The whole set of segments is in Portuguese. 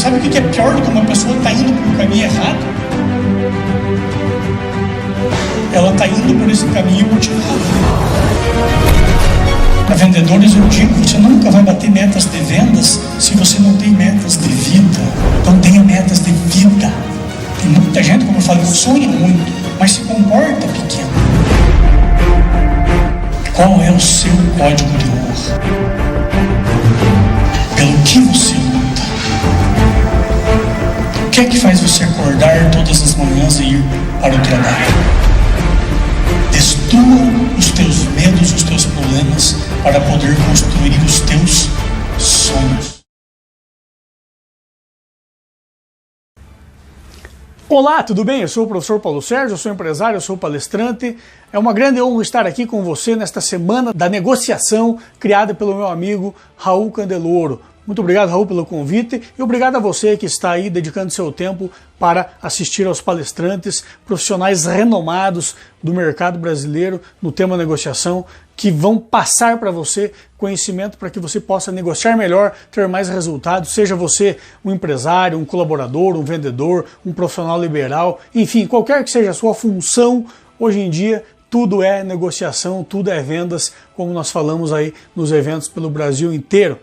Sabe o que é pior do que uma pessoa está indo por um caminho errado? Ela está indo por esse caminho motivado. Para vendedores eu digo, você nunca vai bater metas de vendas se você não tem metas de vida. Então tenha metas de vida. Tem muita gente, como eu falei, sonha muito, mas se comporta pequeno. Qual é o seu código de honra? Pelo que você luta? O que é que faz você acordar todas as manhãs e ir para o trabalho? Destrua os teus medos, os teus problemas, para poder construir os teus sonhos. Olá, tudo bem? Eu sou o professor Paulo Sérgio, eu sou empresário, eu sou palestrante. É uma grande honra estar aqui com você nesta semana da negociação criada pelo meu amigo Raul Candeloro. Muito obrigado, Raul, pelo convite e obrigado a você que está aí dedicando seu tempo para assistir aos palestrantes, profissionais renomados do mercado brasileiro no tema negociação, que vão passar para você conhecimento para que você possa negociar melhor, ter mais resultados, seja você um empresário, um colaborador, um vendedor, um profissional liberal, enfim, qualquer que seja a sua função, hoje em dia tudo é negociação, tudo é vendas, como nós falamos aí nos eventos pelo Brasil inteiro.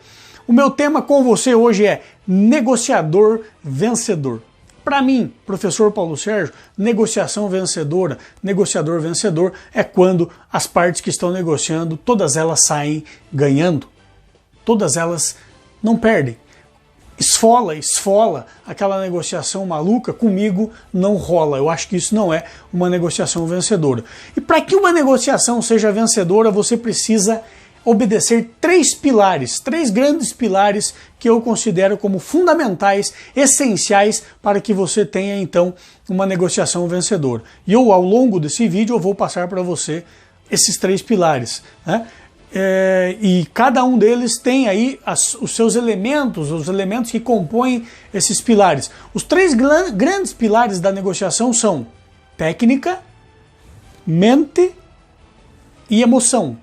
O meu tema com você hoje é negociador vencedor. Para mim, professor Paulo Sérgio, negociação vencedora, negociador vencedor é quando as partes que estão negociando, todas elas saem ganhando. Todas elas não perdem. Esfola aquela negociação maluca, comigo não rola. Eu acho que isso não é uma negociação vencedora. E para que uma negociação seja vencedora, você precisa obedecer três grandes pilares que eu considero como fundamentais, essenciais para que você tenha então uma negociação vencedora. E eu, ao longo desse vídeo, eu vou passar para você esses três pilares, né? E cada um deles tem aí os seus elementos, os elementos que compõem esses pilares. Os três grandes pilares da negociação são técnica, mente e emoção.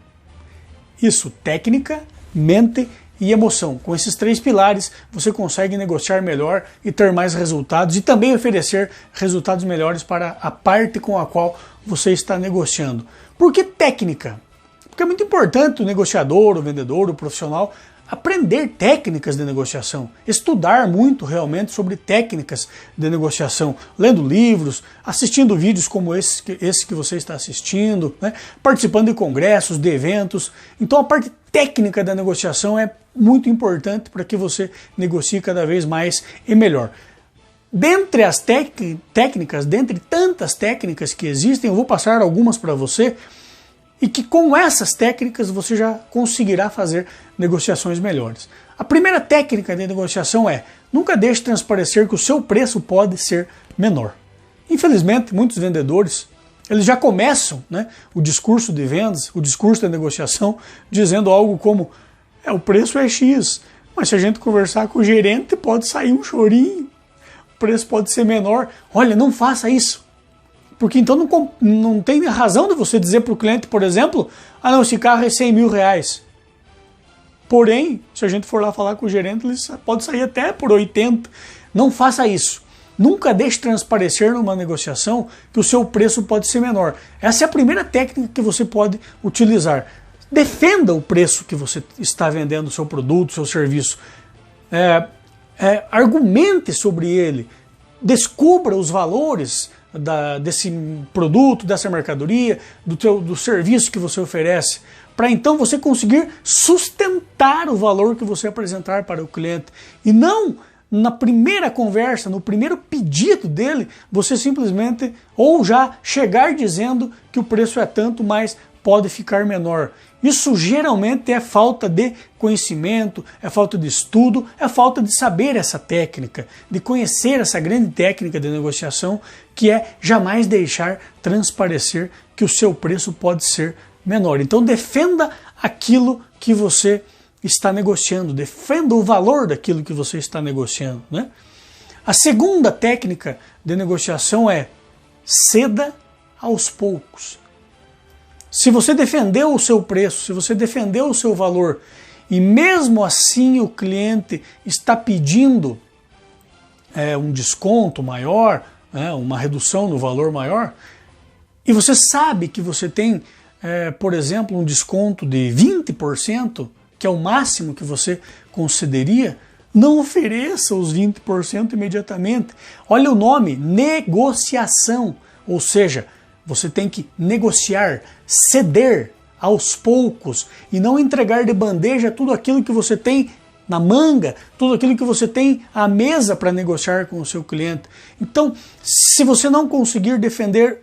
Isso, técnica, mente e emoção. Com esses três pilares, você consegue negociar melhor e ter mais resultados e também oferecer resultados melhores para a parte com a qual você está negociando. Por que técnica? Porque é muito importante o negociador, o vendedor, o profissional aprender técnicas de negociação, estudar muito realmente sobre técnicas de negociação, lendo livros, assistindo vídeos como esse que você está assistindo, né? Participando de congressos, de eventos. Então a parte técnica da negociação é muito importante para que você negocie cada vez mais e melhor. Dentre as técnicas, dentre tantas técnicas que existem, eu vou passar algumas para você, e que com essas técnicas você já conseguirá fazer negociações melhores. A primeira técnica de negociação é: nunca deixe transparecer que o seu preço pode ser menor. Infelizmente, muitos vendedores eles já começam, né, o discurso de vendas, o discurso da negociação, dizendo algo como: o preço é X, mas se a gente conversar com o gerente pode sair um chorinho, o preço pode ser menor. Olha, não faça isso. Porque então não tem razão de você dizer para o cliente, por exemplo, não, esse carro é 100 mil reais. Porém, se a gente for lá falar com o gerente, ele pode sair até por 80. Não faça isso. Nunca deixe transparecer numa negociação que o seu preço pode ser menor. Essa é a primeira técnica que você pode utilizar. Defenda o preço que você está vendendo o seu produto, seu serviço. Argumente sobre ele. Descubra os valores desse produto, dessa mercadoria, do serviço que você oferece, para então você conseguir sustentar o valor que você apresentar para o cliente. E não na primeira conversa, no primeiro pedido dele, você simplesmente ou já chegar dizendo que o preço é tanto, mas pode ficar menor. Isso geralmente é falta de conhecimento, é falta de estudo, é falta de saber essa técnica, de conhecer essa grande técnica de negociação, que é jamais deixar transparecer que o seu preço pode ser menor. Então defenda aquilo que você está negociando, defenda o valor daquilo que você está negociando, né? A segunda técnica de negociação é: ceda aos poucos. Se você defendeu o seu preço, se você defendeu o seu valor e mesmo assim o cliente está pedindo um desconto maior, uma redução no valor maior, e você sabe que você tem, por exemplo, um desconto de 20%, que é o máximo que você concederia, não ofereça os 20% imediatamente. Olha o nome, negociação, ou seja, você tem que negociar, ceder aos poucos e não entregar de bandeja tudo aquilo que você tem na manga, tudo aquilo que você tem à mesa para negociar com o seu cliente. Então, se você não conseguir defender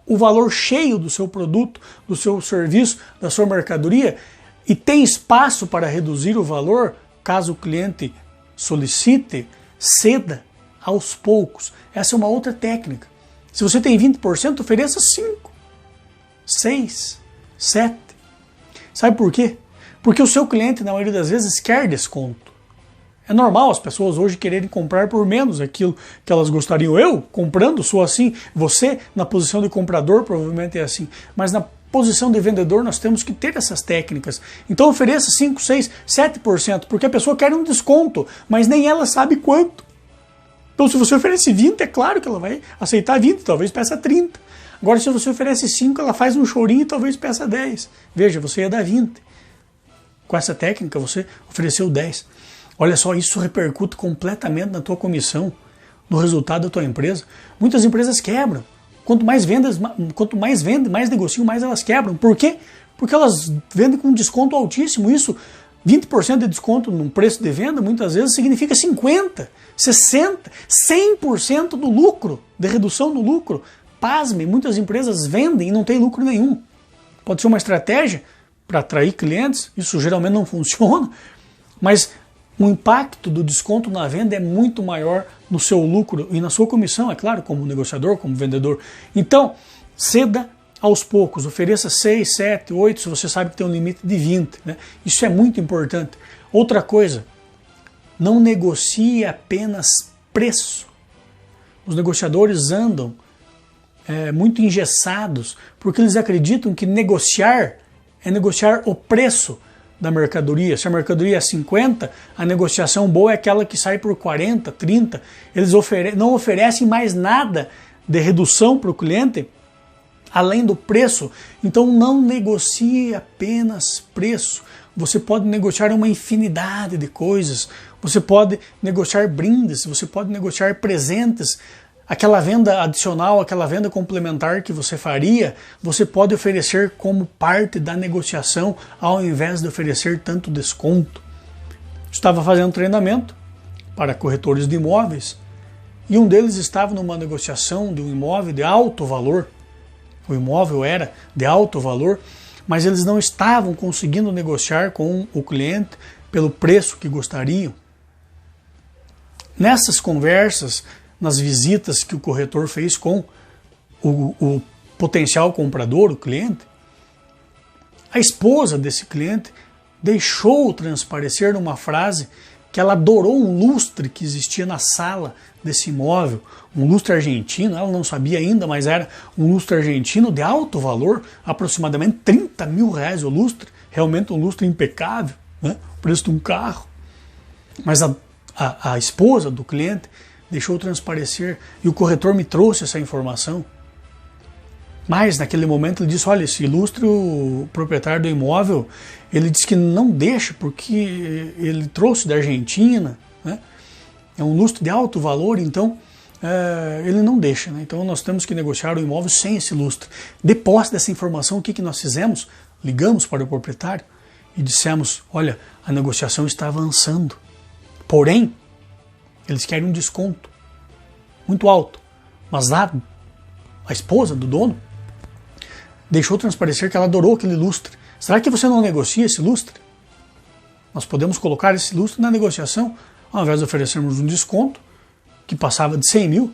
o valor cheio do seu produto, do seu serviço, da sua mercadoria, e tem espaço para reduzir o valor, caso o cliente solicite, ceda aos poucos. Essa é uma outra técnica. Se você tem 20%, ofereça 5%, 6%, 7%. Sabe por quê? Porque o seu cliente, na maioria das vezes, quer desconto. É normal as pessoas hoje quererem comprar por menos aquilo que elas gostariam. Eu, comprando, sou assim. Você, na posição de comprador, provavelmente é assim. Mas na posição de vendedor, nós temos que ter essas técnicas. Então ofereça 5%, 6%, 7%, porque a pessoa quer um desconto, mas nem ela sabe quanto. Então se você oferece 20%, é claro que ela vai aceitar 20%, talvez peça 30%. Agora se você oferece 5%, ela faz um chorinho e talvez peça 10%. Veja, você ia dar 20%. Com essa técnica você ofereceu 10%. Olha só, isso repercute completamente na tua comissão, no resultado da tua empresa. Muitas empresas quebram. Quanto mais vendem, mais negociam, mais elas quebram. Por quê? Porque elas vendem com um desconto altíssimo. Isso, 20% de desconto no preço de venda, muitas vezes significa 50%, 60%, 100% do lucro, de redução no lucro. Pasme, muitas empresas vendem e não tem lucro nenhum. Pode ser uma estratégia para atrair clientes, isso geralmente não funciona, mas o impacto do desconto na venda é muito maior no seu lucro e na sua comissão, é claro, como negociador, como vendedor. Então, ceda aos poucos, ofereça 6, 7, 8, se você sabe que tem um limite de 20. Né? Isso é muito importante. Outra coisa, não negocie apenas preço. Os negociadores andam muito engessados, porque eles acreditam que negociar é negociar o preço da mercadoria. Se a mercadoria é 50, a negociação boa é aquela que sai por 40, 30. Eles não oferecem mais nada de redução para o cliente, além do preço. Então não negocie apenas preço. Você pode negociar uma infinidade de coisas. Você pode negociar brindes, você pode negociar presentes. Aquela venda adicional, aquela venda complementar que você faria, você pode oferecer como parte da negociação, ao invés de oferecer tanto desconto. Estava fazendo treinamento para corretores de imóveis e um deles estava numa negociação de um imóvel de alto valor. O imóvel era de alto valor, mas eles não estavam conseguindo negociar com o cliente pelo preço que gostariam. Nessas conversas, nas visitas que o corretor fez com o potencial comprador, o cliente, a esposa desse cliente deixou transparecer numa frase que ela adorou um lustre que existia na sala desse imóvel, um lustre argentino, ela não sabia ainda, mas era um lustre argentino de alto valor, aproximadamente 30 mil reais o lustre, realmente um lustre impecável, né? O preço de um carro. Mas a esposa do cliente deixou transparecer e o corretor me trouxe essa informação. Mas naquele momento ele disse, olha, esse ilustre o proprietário do imóvel, ele disse que não deixa porque ele trouxe da Argentina, né? É um lustre de alto valor, então ele não deixa. Né? Então nós temos que negociar o imóvel sem esse lustre. De posse dessa informação, o que nós fizemos? Ligamos para o proprietário e dissemos, olha, a negociação está avançando. Porém, eles querem um desconto muito alto. Mas lá, a esposa do dono deixou transparecer que ela adorou aquele lustre. Será que você não negocia esse lustre? Nós podemos colocar esse lustre na negociação. Ao invés de oferecermos um desconto que passava de 100 mil,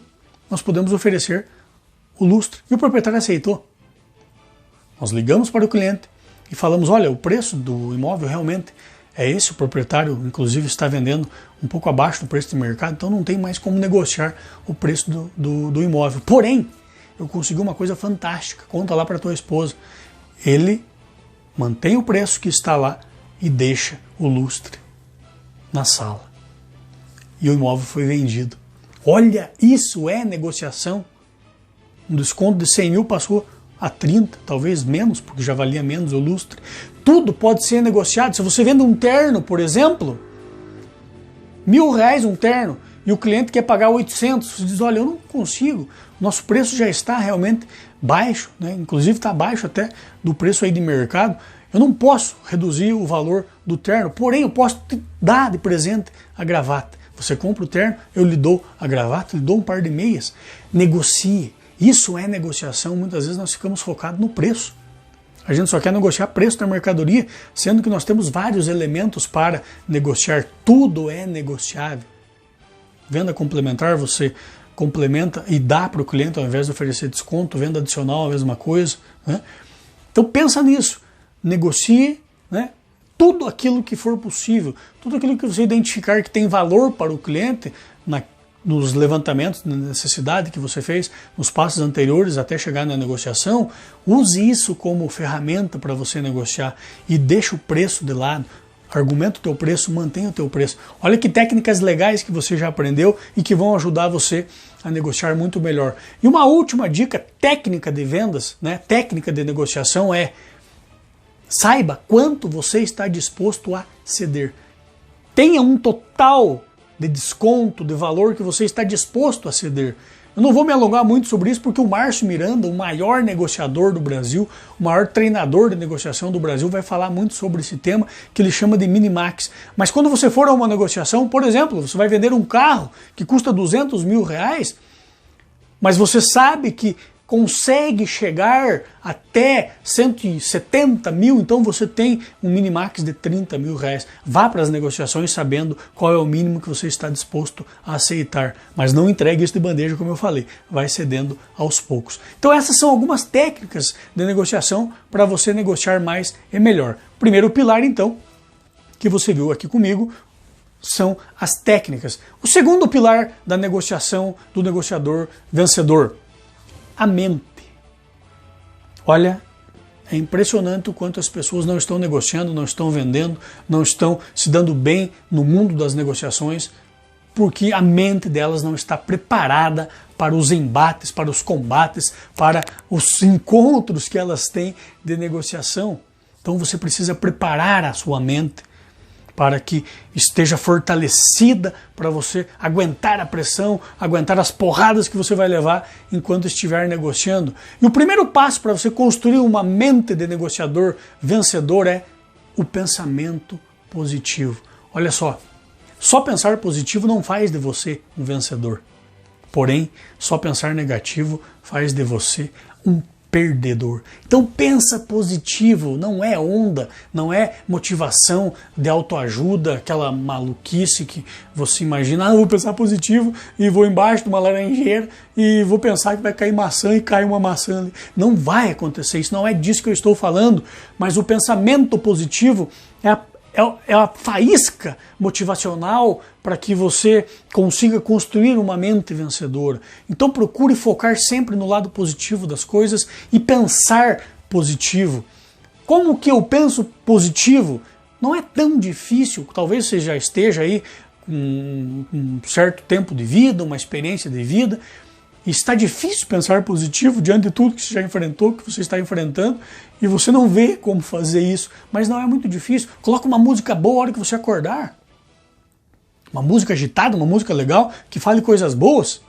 nós podemos oferecer o lustre. E o proprietário aceitou. Nós ligamos para o cliente e falamos, olha, o preço do imóvel realmente é esse, o proprietário inclusive está vendendo um pouco abaixo do preço de mercado, então não tem mais como negociar o preço do imóvel. Porém, eu consegui uma coisa fantástica, conta lá para a tua esposa. Ele mantém o preço que está lá e deixa o lustre na sala. E o imóvel foi vendido. Olha, isso é negociação. Um desconto de 100 mil passou a 30, talvez menos, porque já valia menos o lustre. Tudo pode ser negociado. Se você vende um terno, por exemplo, R$1.000 um terno, e o cliente quer pagar 800, você diz, olha, eu não consigo, nosso preço já está realmente baixo, né? Inclusive está abaixo até do preço aí de mercado, eu não posso reduzir o valor do terno, porém eu posso te dar de presente a gravata. Você compra o terno, eu lhe dou a gravata, lhe dou um par de meias. Negocie. Isso é negociação. Muitas vezes nós ficamos focados no preço. A gente só quer negociar preço da mercadoria, sendo que nós temos vários elementos para negociar. Tudo é negociável. Venda complementar, você complementa e dá para o cliente ao invés de oferecer desconto. Venda adicional, a mesma coisa, né? Então pensa nisso. Negocie, né? Tudo aquilo que for possível, tudo aquilo que você identificar que tem valor para o cliente nos levantamentos de necessidade que você fez nos passos anteriores até chegar na negociação, use isso como ferramenta para você negociar e deixa o preço de lado. Argumenta o teu preço, mantenha o teu preço. Olha que técnicas legais que você já aprendeu e que vão ajudar você a negociar muito melhor. E uma última dica técnica de vendas, né, técnica de negociação é: saiba quanto você está disposto a ceder. Tenha um total de desconto, de valor que você está disposto a ceder. Eu não vou me alongar muito sobre isso porque o Márcio Miranda, o maior negociador do Brasil, o maior treinador de negociação do Brasil, vai falar muito sobre esse tema que ele chama de minimax. Mas quando você for a uma negociação, por exemplo, você vai vender um carro que custa R$200 mil, mas você sabe que consegue chegar até 170 mil, então você tem um minimax de R$30 mil. Vá para as negociações sabendo qual é o mínimo que você está disposto a aceitar, mas não entregue isso de bandeja, como eu falei, vai cedendo aos poucos. Então essas são algumas técnicas de negociação para você negociar mais e melhor. Primeiro pilar, então, que você viu aqui comigo, são as técnicas. O segundo pilar da negociação do negociador vencedor: a mente. Olha, é impressionante o quanto as pessoas não estão negociando, não estão vendendo, não estão se dando bem no mundo das negociações, porque a mente delas não está preparada para os embates, para os combates, para os encontros que elas têm de negociação. Então você precisa preparar a sua mente para que esteja fortalecida para você aguentar a pressão, aguentar as porradas que você vai levar enquanto estiver negociando. E o primeiro passo para você construir uma mente de negociador vencedor é o pensamento positivo. Olha só pensar positivo não faz de você um vencedor. Porém, só pensar negativo faz de você um perdedor. Então pensa positivo, não é onda, não é motivação de autoajuda, aquela maluquice que você imagina, eu vou pensar positivo e vou embaixo de uma laranjeira e vou pensar que vai cair maçã e cai uma maçã ali. Não vai acontecer isso, não é disso que eu estou falando, mas o pensamento positivo é a faísca motivacional para que você consiga construir uma mente vencedora. Então procure focar sempre no lado positivo das coisas e pensar positivo. Como que eu penso positivo? Não é tão difícil, talvez você já esteja aí com um certo tempo de vida, uma experiência de vida, e está difícil pensar positivo diante de tudo que você já enfrentou, que você está enfrentando, e você não vê como fazer isso, mas não é muito difícil. Coloca uma música boa a hora que você acordar. Uma música agitada, uma música legal, que fale coisas boas.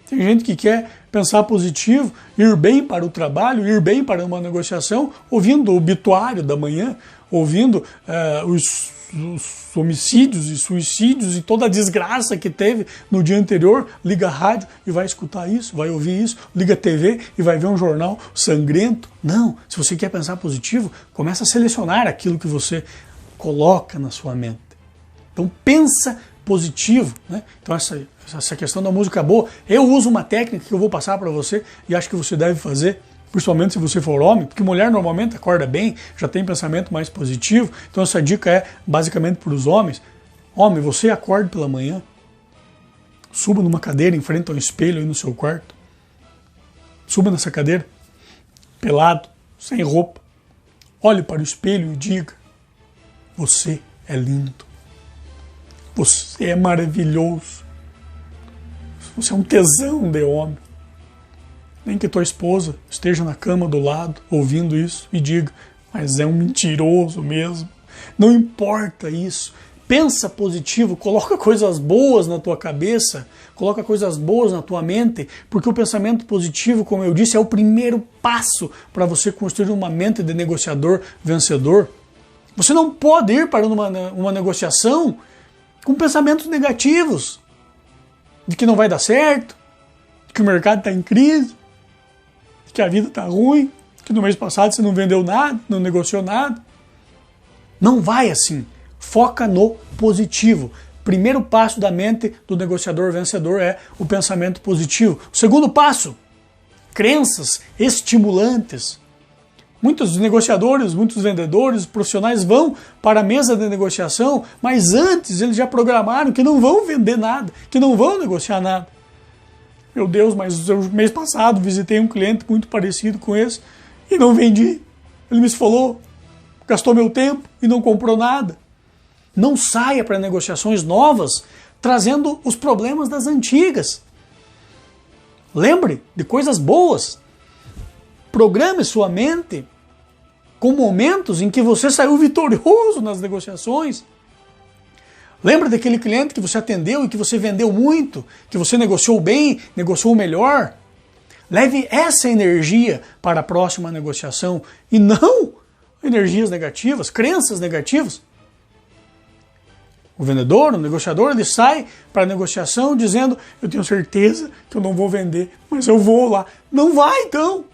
Tem gente que quer pensar positivo, ir bem para o trabalho, ir bem para uma negociação, ouvindo o obituário da manhã, ouvindo os homicídios e suicídios e toda a desgraça que teve no dia anterior. Liga a rádio e vai escutar isso, vai ouvir isso, liga a TV e vai ver um jornal sangrento. Não, se você quer pensar positivo, começa a selecionar aquilo que você coloca na sua mente. Então pensa positivo, né? Então essa questão da música boa, eu uso uma técnica que eu vou passar para você e acho que você deve fazer, principalmente se você for homem, porque mulher normalmente acorda bem, já tem pensamento mais positivo. Então essa dica é basicamente para os homens. Homem, você acorda pela manhã, suba numa cadeira em frente ao espelho aí no seu quarto, suba nessa cadeira, pelado, sem roupa, olhe para o espelho e diga: você é lindo, você é maravilhoso, Você é um tesão de homem. Nem que tua esposa esteja na cama do lado, ouvindo isso, e diga, mas é um mentiroso mesmo. Não importa isso. Pensa positivo, coloca coisas boas na tua cabeça, coloca coisas boas na tua mente, porque o pensamento positivo, como eu disse, é o primeiro passo para você construir uma mente de negociador vencedor. Você não pode ir para uma negociação com pensamentos negativos, de que não vai dar certo, de que o mercado está em crise, de que a vida está ruim, que no mês passado você não vendeu nada, não negociou nada. Não vai assim. Foca no positivo. Primeiro passo da mente do negociador vencedor é o pensamento positivo. O segundo passo, crenças estimulantes. Muitos negociadores, muitos vendedores, profissionais vão para a mesa de negociação, mas antes eles já programaram que não vão vender nada, que não vão negociar nada. Meu Deus, mas eu, mês passado visitei um cliente muito parecido com esse e não vendi. Ele me esfolou, gastou meu tempo e não comprou nada. Não saia para negociações novas trazendo os problemas das antigas. Lembre de coisas boas. Programe sua mente com momentos em que você saiu vitorioso nas negociações. Lembra daquele cliente que você atendeu e que você vendeu muito, que você negociou bem, negociou melhor? Leve essa energia para a próxima negociação e não energias negativas, crenças negativas. O vendedor, o negociador, ele sai para a negociação dizendo, eu tenho certeza que eu não vou vender, mas eu vou lá. Não vai então.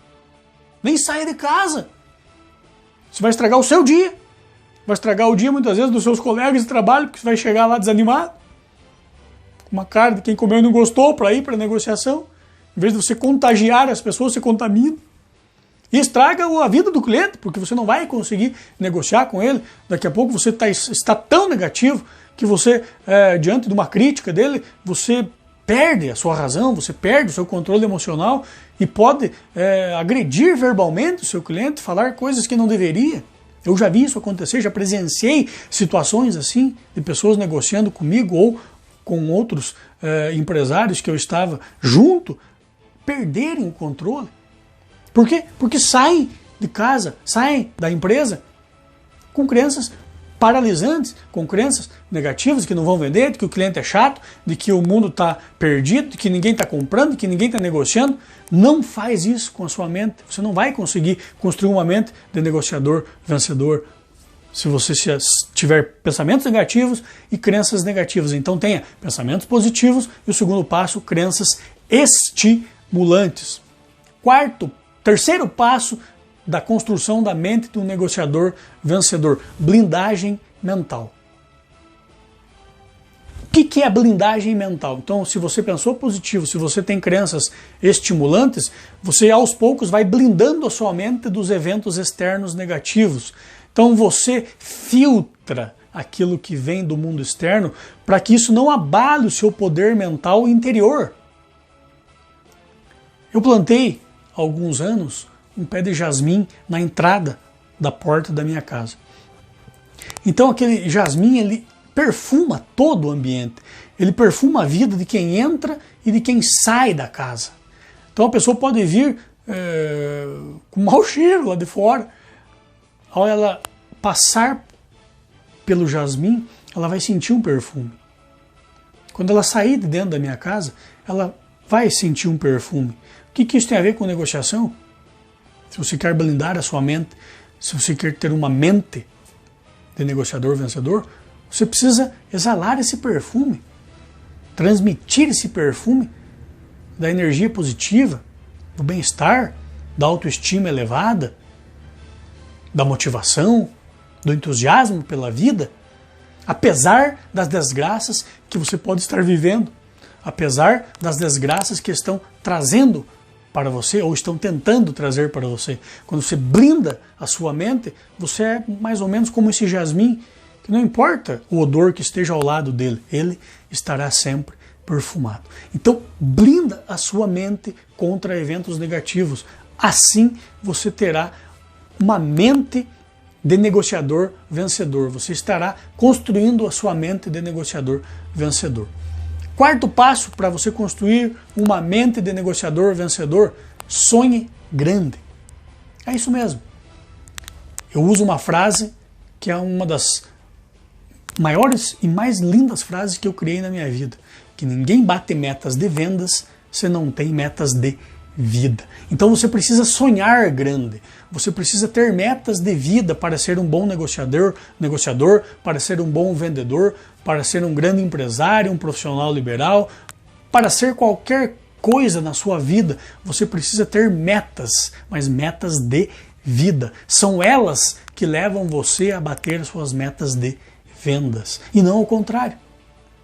Nem saia de casa. Você vai estragar o seu dia. Vai estragar o dia muitas vezes dos seus colegas de trabalho, porque você vai chegar lá desanimado. Com uma cara de quem comeu e não gostou para ir para a negociação. Em vez de você contagiar as pessoas, você contamina. E estraga a vida do cliente, porque você não vai conseguir negociar com ele. Daqui a pouco você está tão negativo que você, diante de uma crítica dele, você perde a sua razão, você perde o seu controle emocional e pode agredir verbalmente o seu cliente, falar coisas que não deveria. Eu já vi isso acontecer, já presenciei situações assim, de pessoas negociando comigo ou com outros empresários que eu estava junto, perderem o controle. Por quê? Porque saem de casa, saem da empresa com crenças paralisantes, com crenças negativas, que não vão vender, de que o cliente é chato, de que o mundo está perdido, de que ninguém está comprando, de que ninguém está negociando. Não faz isso com a sua mente. Você não vai conseguir construir uma mente de negociador vencedor se você tiver pensamentos negativos e crenças negativas. Então tenha pensamentos positivos e o segundo passo, crenças estimulantes. Terceiro passo da construção da mente de um negociador vencedor, blindagem mental. O que é a blindagem mental? Então, se você pensou positivo, se você tem crenças estimulantes, você aos poucos vai blindando a sua mente dos eventos externos negativos. Então você filtra aquilo que vem do mundo externo para que isso não abale o seu poder mental interior. Eu plantei há alguns anos um pé de jasmim na entrada da porta da minha casa. Então aquele jasmim, ele perfuma todo o ambiente. Ele perfuma a vida de quem entra e de quem sai da casa. Então a pessoa pode vir com mau cheiro lá de fora. Ao ela passar pelo jasmim, ela vai sentir um perfume. Quando ela sair de dentro da minha casa, ela vai sentir um perfume. O que isso tem a ver com negociação? Se você quer blindar a sua mente, se você quer ter uma mente de negociador vencedor, você precisa exalar esse perfume, transmitir esse perfume da energia positiva, do bem-estar, da autoestima elevada, da motivação, do entusiasmo pela vida, apesar das desgraças que você pode estar vivendo, apesar das desgraças que estão trazendo para você, ou estão tentando trazer para você. Quando você blinda a sua mente, você é mais ou menos como esse jasmim, que não importa o odor que esteja ao lado dele, ele estará sempre perfumado. Então, blinda a sua mente contra eventos negativos. Assim, você terá uma mente de negociador vencedor. Você estará construindo a sua mente de negociador vencedor. Quarto passo para você construir uma mente de negociador vencedor: sonhe grande. É isso mesmo. Eu uso uma frase que é uma das maiores e mais lindas frases que eu criei na minha vida, que ninguém bate metas de vendas se não tem metas de vida. Então você precisa sonhar grande, você precisa ter metas de vida para ser um bom negociador, para ser um bom vendedor, para ser um grande empresário, um profissional liberal, para ser qualquer coisa na sua vida. Você precisa ter metas, mas metas de vida. São elas que levam você a bater suas metas de vendas e não ao contrário.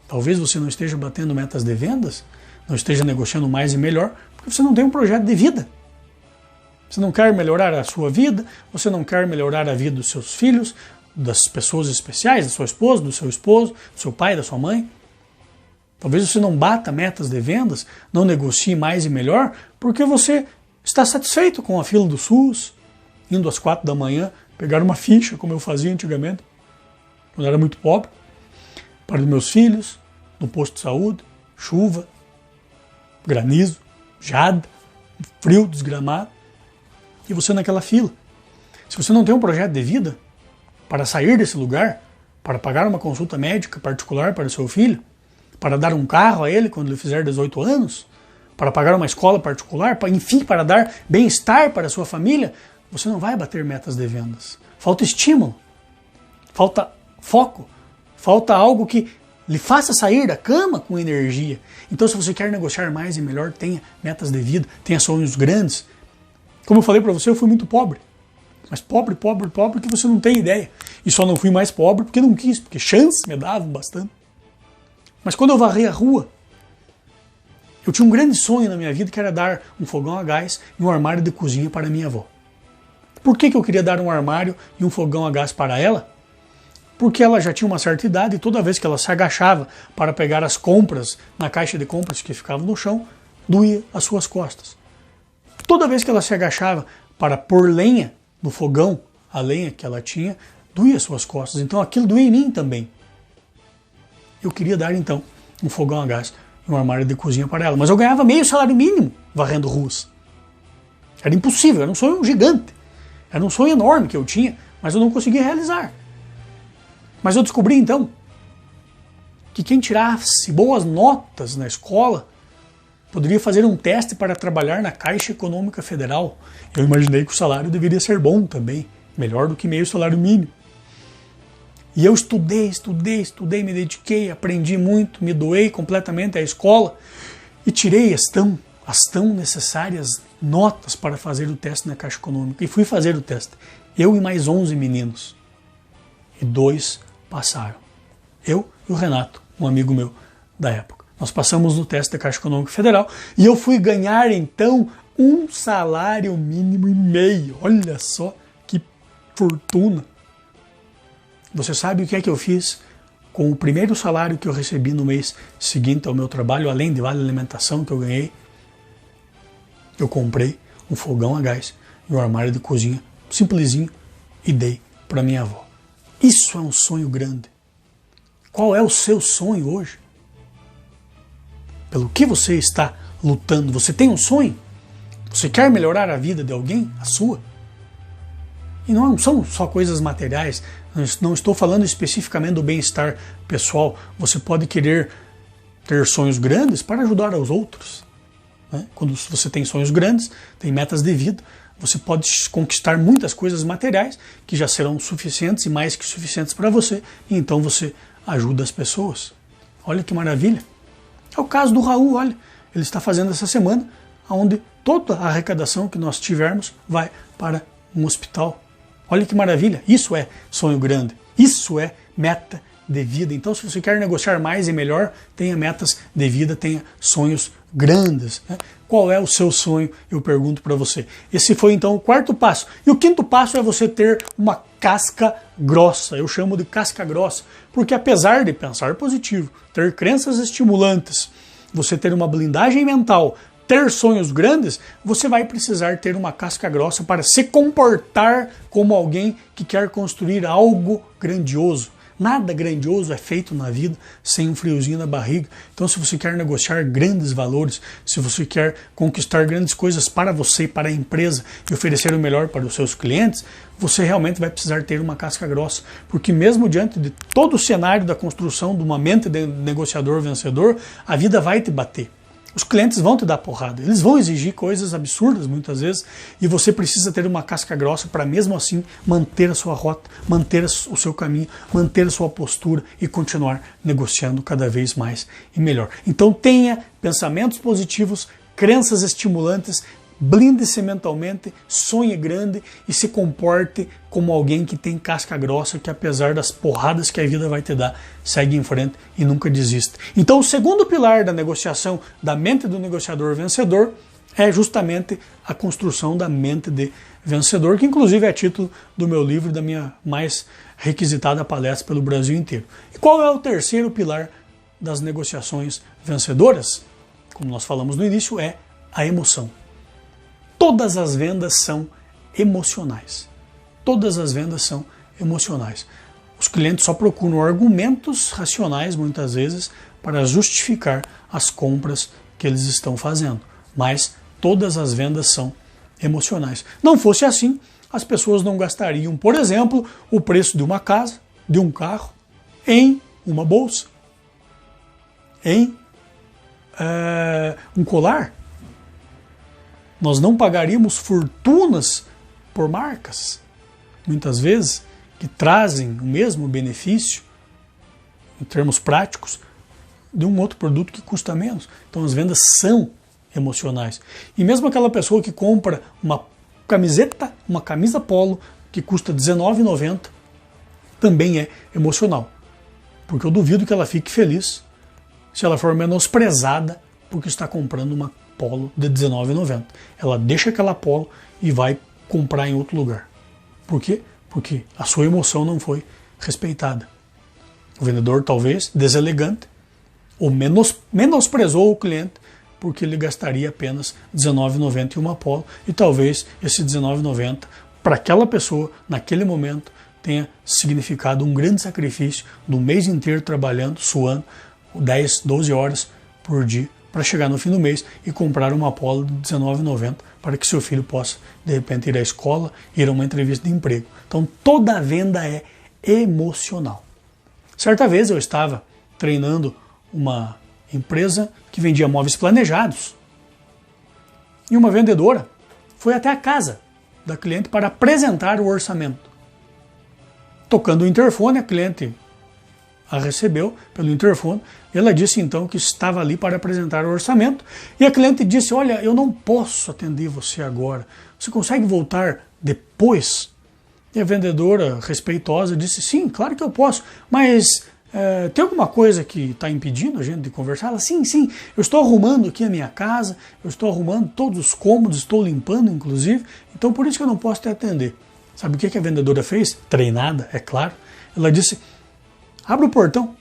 Talvez você não esteja batendo metas de vendas, não esteja negociando mais e melhor, porque você não tem um projeto de vida. Você não quer melhorar a sua vida, você não quer melhorar a vida dos seus filhos, das pessoas especiais, da sua esposa, do seu esposo, do seu pai, da sua mãe. Talvez você não bata metas de vendas, não negocie mais e melhor, porque você está satisfeito com a fila do SUS, indo às 4 da manhã, pegar uma ficha, como eu fazia antigamente, quando eu era muito pobre, para os meus filhos, no posto de saúde, chuva, granizo, geada, frio desgramado, e você naquela fila. Se você não tem um projeto de vida para sair desse lugar, para pagar uma consulta médica particular para o seu filho, para dar um carro a ele quando ele fizer 18 anos, para pagar uma escola particular, enfim, para dar bem-estar para a sua família, você não vai bater metas de vendas. Falta estímulo, falta foco, falta algo que lhe faça sair da cama com energia. Então, se você quer negociar mais e melhor, tenha metas de vida, tenha sonhos grandes. Como eu falei para você, eu fui muito pobre. Mas pobre que você não tem ideia. E só não fui mais pobre porque não quis, porque chance me davam bastante. Mas quando eu varrei a rua, eu tinha um grande sonho na minha vida, que era dar um fogão a gás e um armário de cozinha para minha avó. Por que eu queria dar um armário e um fogão a gás para ela? Porque ela já tinha uma certa idade e toda vez que ela se agachava para pegar as compras na caixa de compras que ficava no chão, doía as suas costas. Toda vez que ela se agachava para pôr lenha no fogão, a lenha que ela tinha, doía as suas costas. Então aquilo doía em mim também. Eu queria dar então um fogão a gás e um armário de cozinha para ela, mas eu ganhava meio salário mínimo varrendo ruas. Era impossível, era um sonho gigante. Era um sonho enorme que eu tinha, mas eu não conseguia realizar. Mas eu descobri então que quem tirasse boas notas na escola poderia fazer um teste para trabalhar na Caixa Econômica Federal. Eu imaginei que o salário deveria ser bom também, melhor do que meio salário mínimo. E eu estudei, me dediquei, aprendi muito, me doei completamente à escola e tirei as tão necessárias notas para fazer o teste na Caixa Econômica. E fui fazer o teste. Eu e mais 11 meninos. E 2 passaram. Eu e o Renato, um amigo meu da época. Nós passamos no teste da Caixa Econômica Federal e eu fui ganhar então um salário mínimo e meio. Olha só que fortuna. Você sabe o que é que eu fiz com o primeiro salário que eu recebi no mês seguinte ao meu trabalho, além de vale alimentação que eu ganhei? Eu comprei um fogão a gás e um armário de cozinha simplesinho e dei para minha avó. Isso é um sonho grande. Qual é o seu sonho hoje? Pelo que você está lutando? Você tem um sonho? Você quer melhorar a vida de alguém? A sua? E não são só coisas materiais. Não estou falando especificamente do bem-estar pessoal. Você pode querer ter sonhos grandes para ajudar aos outros. Né? Quando você tem sonhos grandes, tem metas de vida, você pode conquistar muitas coisas materiais que já serão suficientes e mais que suficientes para você. E então você ajuda as pessoas. Olha que maravilha. É o caso do Raul, olha. Ele está fazendo essa semana, onde toda a arrecadação que nós tivermos vai para um hospital. Olha que maravilha. Isso é sonho grande. Isso é meta de vida. Então, se você quer negociar mais e melhor, tenha metas de vida, tenha sonhos grandes. Né? Qual é o seu sonho? Eu pergunto para você. Esse foi então o quarto passo. E o quinto passo é você ter uma casca grossa. Eu chamo de casca grossa, porque apesar de pensar positivo, ter crenças estimulantes, você ter uma blindagem mental, ter sonhos grandes, você vai precisar ter uma casca grossa para se comportar como alguém que quer construir algo grandioso. Nada grandioso é feito na vida sem um friozinho na barriga. Então, se você quer negociar grandes valores, se você quer conquistar grandes coisas para você, para a empresa e oferecer o melhor para os seus clientes, você realmente vai precisar ter uma casca grossa. Porque mesmo diante de todo o cenário da construção de uma mente de negociador vencedor, a vida vai te bater. Os clientes vão te dar porrada, eles vão exigir coisas absurdas muitas vezes e você precisa ter uma casca grossa para mesmo assim manter a sua rota, manter o seu caminho, manter a sua postura e continuar negociando cada vez mais e melhor. Então tenha pensamentos positivos, crenças estimulantes, blinde-se mentalmente, sonhe grande e se comporte como alguém que tem casca grossa, que apesar das porradas que a vida vai te dar, segue em frente e nunca desista. Então o segundo pilar da negociação da mente do negociador vencedor é justamente a construção da mente de vencedor, que inclusive é título do meu livro, da minha mais requisitada palestra pelo Brasil inteiro. E qual é o terceiro pilar das negociações vencedoras? Como nós falamos no início, é a emoção. Todas as vendas são emocionais. Todas as vendas são emocionais. Os clientes só procuram argumentos racionais, muitas vezes, para justificar as compras que eles estão fazendo. Mas todas as vendas são emocionais. Não fosse assim, as pessoas não gastariam, por exemplo, o preço de uma casa, de um carro, em uma bolsa, em um colar. Nós não pagaríamos fortunas por marcas, muitas vezes, que trazem o mesmo benefício, em termos práticos, de um outro produto que custa menos. Então as vendas são emocionais. E mesmo aquela pessoa que compra uma camiseta, uma camisa polo, que custa R$19,90, também é emocional. Porque eu duvido que ela fique feliz se ela for menosprezada porque está comprando uma polo de R$19,90. Ela deixa aquela polo e vai comprar em outro lugar. Por quê? Porque a sua emoção não foi respeitada. O vendedor talvez deselegante ou menosprezou o cliente porque ele gastaria apenas R$19,90 em uma polo e talvez esse R$19,90 para aquela pessoa naquele momento tenha significado um grande sacrifício do mês inteiro trabalhando, suando 10, 12 horas por dia para chegar no fim do mês e comprar uma polo de R$19,90 para que seu filho possa, de repente, ir à escola, ir a uma entrevista de emprego. Então, toda venda é emocional. Certa vez eu estava treinando uma empresa que vendia móveis planejados e uma vendedora foi até a casa da cliente para apresentar o orçamento. Tocando o interfone, a cliente a recebeu pelo interfone. Ela disse então que estava ali para apresentar o orçamento e a cliente disse: olha, eu não posso atender você agora, você consegue voltar depois? E a vendedora respeitosa disse: sim, claro que eu posso, mas tem alguma coisa que está impedindo a gente de conversar? Ela: sim, eu estou arrumando aqui a minha casa, eu estou arrumando todos os cômodos, estou limpando inclusive, então por isso que eu não posso te atender. Sabe o que a vendedora fez? Treinada, é claro. Ela disse: abre o portão,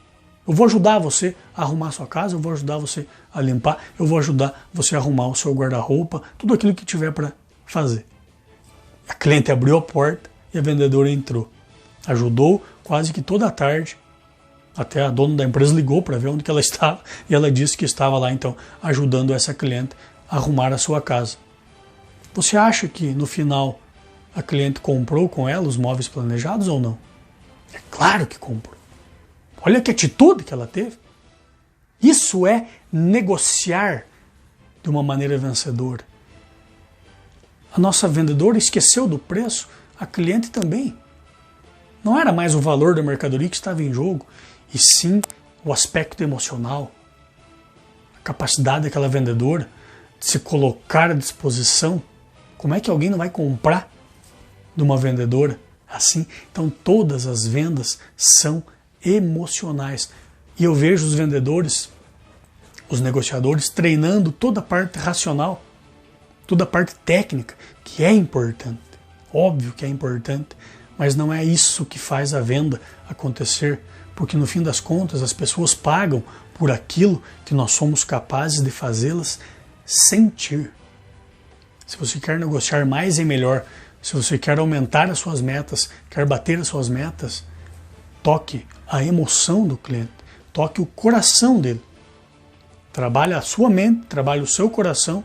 eu vou ajudar você a arrumar a sua casa, eu vou ajudar você a limpar, eu vou ajudar você a arrumar o seu guarda-roupa, tudo aquilo que tiver para fazer. A cliente abriu a porta e a vendedora entrou. Ajudou quase que toda a tarde, até a dona da empresa ligou para ver onde que ela estava e ela disse que estava lá então ajudando essa cliente a arrumar a sua casa. Você acha que no final a cliente comprou com ela os móveis planejados ou não? É claro que comprou. Olha que atitude que ela teve. Isso é negociar de uma maneira vencedora. A nossa vendedora esqueceu do preço, a cliente também. Não era mais o valor da mercadoria que estava em jogo, e sim o aspecto emocional, a capacidade daquela vendedora de se colocar à disposição. Como é que alguém não vai comprar de uma vendedora assim? Então todas as vendas são emocionais. E eu vejo os vendedores, os negociadores, treinando toda a parte racional, toda a parte técnica, que é importante. Óbvio que é importante, mas não é isso que faz a venda acontecer, porque no fim das contas as pessoas pagam por aquilo que nós somos capazes de fazê-las sentir. Se você quer negociar mais e melhor, se você quer aumentar as suas metas, quer bater as suas metas, toque a emoção do cliente, toque o coração dele. Trabalhe a sua mente, trabalhe o seu coração,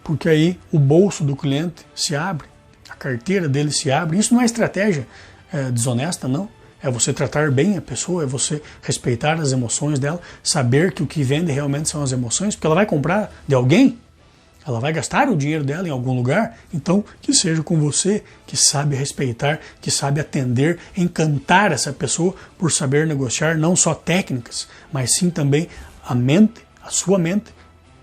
porque aí o bolso do cliente se abre, a carteira dele se abre. Isso não é estratégia desonesta, não. É você tratar bem a pessoa, é você respeitar as emoções dela, saber que o que vende realmente são as emoções, porque ela vai comprar de alguém, ela vai gastar o dinheiro dela em algum lugar, então que seja com você, que sabe respeitar, que sabe atender, encantar essa pessoa por saber negociar não só técnicas, mas sim também a mente, a sua mente,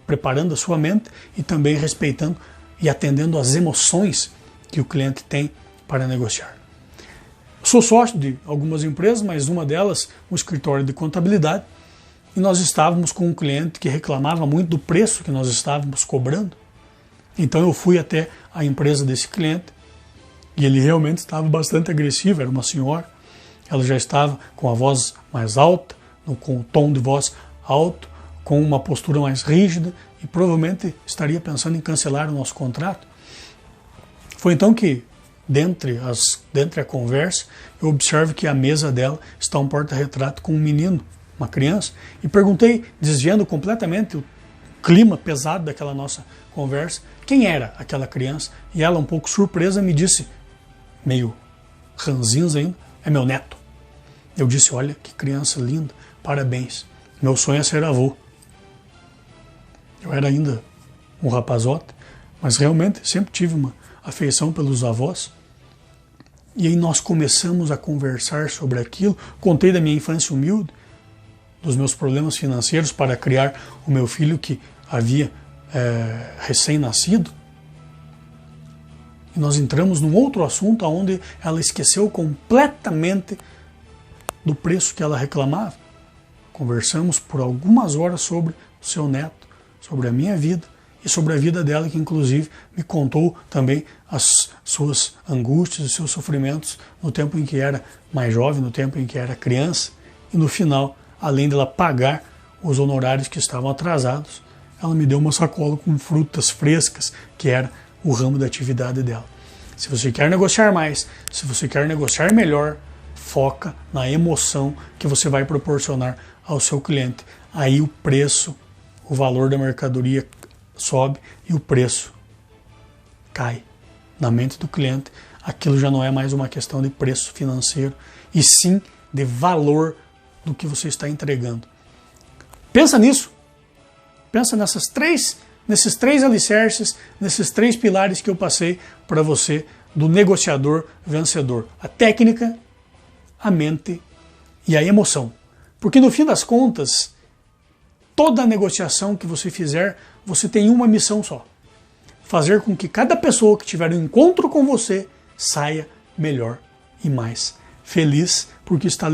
preparando a sua mente e também respeitando e atendendo às emoções que o cliente tem para negociar. Sou sócio de algumas empresas, mas uma delas, um escritório de contabilidade, e nós estávamos com um cliente que reclamava muito do preço que nós estávamos cobrando. Então eu fui até a empresa desse cliente e ele realmente estava bastante agressivo, era uma senhora, ela já estava com a voz mais alta, com o tom de voz alto, com uma postura mais rígida e provavelmente estaria pensando em cancelar o nosso contrato. Foi então que, dentre a conversa, eu observo que a mesa dela está um porta-retrato com um menino, uma criança, e perguntei, desviando completamente o clima pesado daquela nossa conversa, quem era aquela criança, e ela, um pouco surpresa, me disse, meio ranzinza ainda, é meu neto. Eu disse, olha que criança linda, parabéns, meu sonho é ser avô. Eu era ainda um rapazote, mas realmente sempre tive uma afeição pelos avós. E aí nós começamos a conversar sobre aquilo, contei da minha infância humilde, dos meus problemas financeiros para criar o meu filho que havia recém-nascido. E nós entramos num outro assunto onde ela esqueceu completamente do preço que ela reclamava. Conversamos por algumas horas sobre o seu neto, sobre a minha vida e sobre a vida dela, que inclusive me contou também as suas angústias, os seus sofrimentos no tempo em que era mais jovem, no tempo em que era criança. E no final, além dela pagar os honorários que estavam atrasados, ela me deu uma sacola com frutas frescas, que era o ramo da atividade dela. Se você quer negociar mais, se você quer negociar melhor, foca na emoção que você vai proporcionar ao seu cliente. Aí o preço, o valor da mercadoria sobe e o preço cai. Na mente do cliente, aquilo já não é mais uma questão de preço financeiro, e sim de valor do que você está entregando. Pensa nisso. Pensa nesses três alicerces, nesses 3 pilares que eu passei para você do negociador vencedor. A técnica, a mente e a emoção. Porque no fim das contas, toda negociação que você fizer, você tem uma missão só. Fazer com que cada pessoa que tiver um encontro com você saia melhor e mais feliz, porque está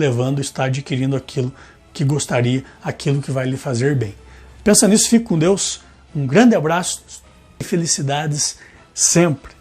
adquirindo aquilo que gostaria, aquilo que vai lhe fazer bem. Pensa nisso, fique com Deus, um grande abraço e felicidades sempre.